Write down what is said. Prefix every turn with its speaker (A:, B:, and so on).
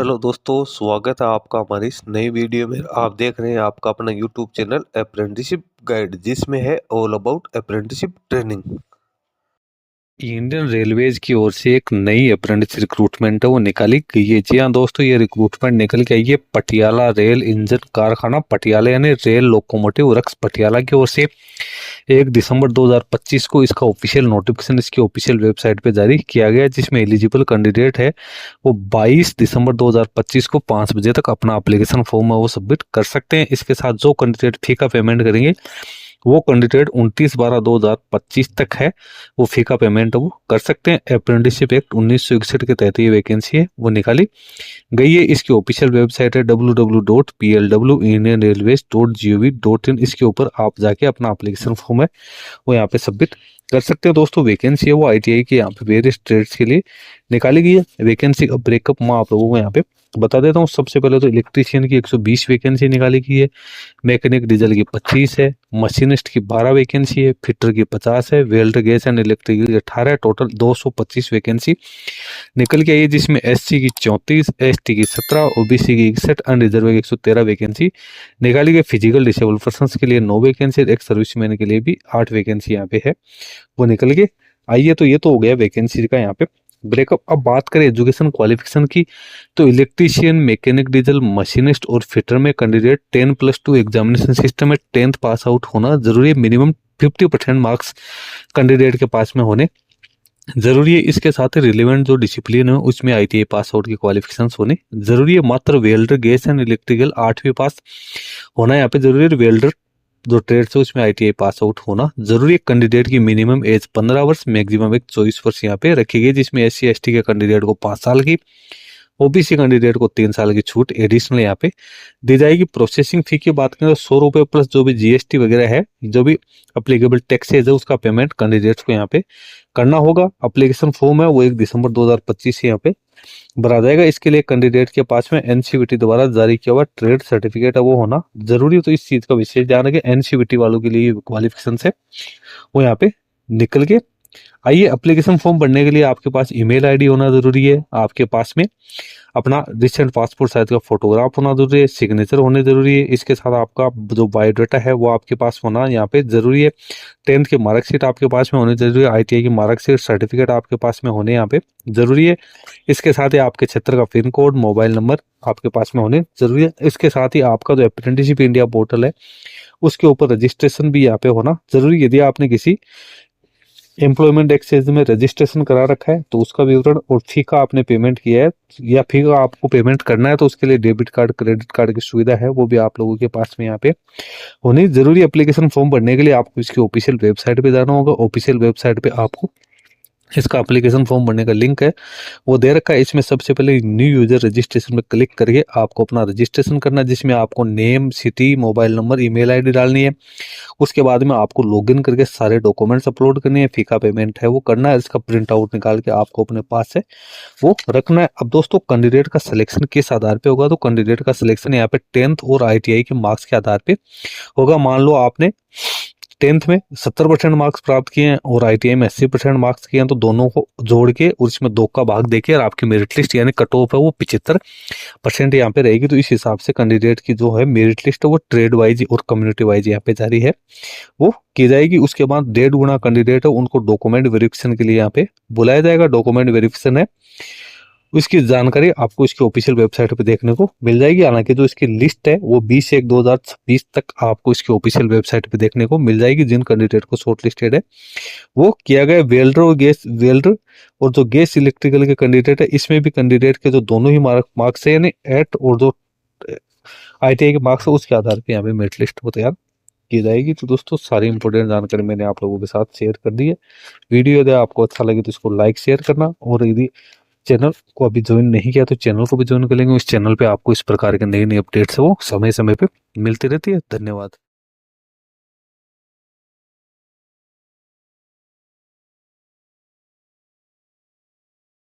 A: Hello दोस्तों, स्वागत है आपका हमारी इस नई वीडियो में। आप देख रहे हैं आपका अपना यूट्यूब चैनल अप्रेंटिसशिप गाइड, जिसमें है all about apprenticeship training. Indian railways की ओर से एक नई अप्रेंटिस रिक्रूटमेंट है वो निकाली गई है। जी हाँ दोस्तों, ये रिक्रूटमेंट निकल के आई है पटियाला रेल इंजन कारखाना पटियाला यानी रेल लोकोमोटिव वर्क्स पटियाला की ओर से। 1 दिसंबर 2025 को इसका ऑफिशियल नोटिफिकेशन इसकी ऑफिशियल वेबसाइट पे जारी किया गया, जिसमें एलिजिबल कैंडिडेट है वो 22 दिसंबर 2025 को 5 बजे तक अपना एप्लीकेशन फॉर्म है वो सबमिट कर सकते हैं। इसके साथ जो कैंडिडेट फी का पेमेंट करेंगे वो कैंडिडेट 29/12/2025 तक है वो फी का पेमेंट वो कर सकते हैं। अप्रेंटिसशिप एक्ट 1961 के तहत ये वैकेंसी है वो निकाली गई है। इसकी ऑफिशियल वेबसाइट है www.plwindianrailways.gov.in। इसके ऊपर आप जाके अपना एप्लीकेशन फॉर्म है वो यहाँ पे सबमिट कर सकते हैं। दोस्तों वैकेंसी है वो आईटीआई की यहाँ पे वेरियस ट्रेड्स के लिए निकाली गई है। वैकेंसी का ब्रेकअप मैं आप लोगों को यहाँ पे बता देता हूँ। सबसे पहले तो इलेक्ट्रीशियन की 120 वैकेंसी निकाली गई है, मैकेनिक डीजल की 25 है, मशीनिस्ट की 12 वैकेंसी है, फिटर की 50 है, वेल्डर गैस एंड इलेक्ट्रिक की 18, टोटल 225 वैकेंसी निकल के आई है, जिसमें एससी की 34, एसटी की 17, ओबीसी की 61, अनरिजर्व की 113 वैकेंसी निकाली गई। फिजिकल डिसेबल पर्सन के लिए 9 वैकेंसी, एक सर्विसमैन के लिए भी 8 वैकेंसी यहाँ पे है वो निकल के आई है। तो ये तो हो गया वैकेंसी का यहाँ पे ब्रेकअप। अब बात करें एजुकेशन क्वालिफिकेशन की, तो इलेक्ट्रीशियन, मैकेनिक डीजल, मशीनिस्ट और फिटर में कैंडिडेट 10+2 एग्जामिनेशन सिस्टम में 10th पास आउट होना जरूरी है। मिनिमम 50% मार्क्स कैंडिडेट के पास में होने जरूरी है। इसके साथ ही रिलेवेंट जो डिसिप्लिन है उसमें आईटीआई पास आउट की क्वालिफिकेशन होनी जरूरी है। मात्र वेल्डर गैस एंड इलेक्ट्रिकल 8वीं पास होना यहाँ पे जरूरी है। वेल्डर जो ट्रेड है उसमें आईटीआई पास आउट होना जरूरी है। कैंडिडेट की मिनिमम एज 15 वर्ष, मैक्सिमम एक 24 वर्ष यहाँ पे रखी गई, जिसमें एससी एसटी के कैंडिडेट को 5 साल की, ओबीसी कैंडिडेट को 3 साल की छूट एडिशनल यहाँ पे दी जाएगी। प्रोसेसिंग फी की बात करें तो 100 रुपये प्लस जो भी जीएसटी वगैरह है, जो भी अप्लीकेबल टैक्सेज है उसका पेमेंट कैंडिडेट्स को यहाँ पे करना होगा। अप्लीकेशन फॉर्म है वो 1 दिसंबर 2025 से यहाँ पे भरा जाएगा। इसके लिए कैंडिडेट के पास में एनसीवीटी द्वारा जारी किया हुआ ट्रेड सर्टिफिकेट है वो होना जरूरी है। तो इस चीज का विशेष ध्यान रखें, एनसीवीटी वालों के लिए क्वालिफिकेशन है वो यहाँ पे निकल के आइए। एप्लीकेशन फॉर्म भरने के लिए आपके पास ईमेल आईडी होना जरूरी है, आपके पास में अपना रिसेंट पासपोर्ट साइज का फोटोग्राफ होना जरूरी है, सिग्नेचर होने जरूरी है। इसके साथ आपका जो बायोडाटा है वो आपके पास होना यहाँ पे जरूरी है। 10th की मार्कशीट आपके पास में होनी जरूरी है, आईटीआई की मार्कशीट सर्टिफिकेट आपके पास में होने यहाँ पे जरूरी है। इसके साथ ही आपके क्षेत्र का पिन कोड, मोबाइल नंबर आपके पास में होने जरूरी है। इसके साथ ही आपका जो अप्रेंटिसशिप इंडिया पोर्टल है उसके ऊपर रजिस्ट्रेशन भी यहाँ पे होना जरूरी है। यदि आपने किसी एम्प्लॉयमेंट एक्सचेंज में रजिस्ट्रेशन करा रखा है तो उसका विवरण और फी का आपने पेमेंट किया है या फी का आपको पेमेंट करना है तो उसके लिए डेबिट कार्ड, क्रेडिट कार्ड की सुविधा है वो भी आप लोगों के पास में यहाँ पे होनी जरूरी है। एप्लीकेशन फॉर्म भरने के लिए आपको इसकी ऑफिशियल वेबसाइट पे जाना होगा। ऑफिशियल वेबसाइट पे आपको इसका एप्लीकेशन फॉर्म भरने का लिंक है वो दे रखा है। इसमें सबसे पहले न्यू यूजर रजिस्ट्रेशन में क्लिक करके आपको अपना रजिस्ट्रेशन करना है, जिसमें आपको name, city, mobile number, email ID डालनी है। उसके बाद में आपको लॉगिन करके सारे डॉक्यूमेंट्स अपलोड करने हैं, फी का पेमेंट है वो करना है। इसका प्रिंट आउट निकाल के आपको अपने पास से वो रखना है। अब दोस्तों कैंडिडेट का सिलेक्शन किस आधार पे होगा, तो कैंडिडेट का सिलेक्शन यहाँ पे 10th और आईटीआई के मार्क्स के आधार पे होगा। मान लो आपने 10th में 70% मार्क्स प्राप्त किए हैं और आईटीआई में 80% मार्क्स किए हैं, तो दोनों को जोड़ के और इसमें 2 का भाग देके और आपकी मेरिट लिस्ट यानी कट ऑफ है वो 75% यहाँ पे रहेगी। तो इस हिसाब से कैंडिडेट की जो है मेरिट लिस्ट है वो ट्रेड वाइज और कम्युनिटी वाइज यहाँ पे जारी है वो की जाएगी। उसके बाद 1.5 गुना कैंडिडेट है उनको डॉक्यूमेंट वेरिफिकेशन के लिए यहाँ पे बुलाया जाएगा। डॉक्यूमेंट वेरिफिकेशन है इसकी जानकारी आपको इसकी ऑफिशियल वेबसाइट पे देखने को मिल जाएगी। हालांकि जो इसकी लिस्ट है वो 20/1/2026 तक आपको इसकी ऑफिशियल वेबसाइट पे देखने को मिल जाएगी। जिन कैंडिडेट को शॉर्ट लिस्टेड है वो किया गया वेल्डर और जो गैस इलेक्ट्रिकल के कैंडिडेट है, इसमें भी कैंडिडेट के जो दोनों ही मार्क्स है यानी 8 और जो आईटीआई के मार्क्स है उसके आधार पे यहाँ पे मेरिट लिस्ट वो तैयार की जाएगी। तो दोस्तों सारी इंपॉर्टेंट जानकारी मैंने आप लोगों के साथ शेयर कर दी है। वीडियो यदि आपको अच्छा लगे तो इसको लाइक शेयर करना, और यदि चैनल को अभी ज्वाइन नहीं किया तो चैनल को भी ज्वाइन कर लेंगे। उस चैनल पे आपको इस प्रकार के नई नई अपडेट्स है वो समय समय पे मिलती रहती है। धन्यवाद।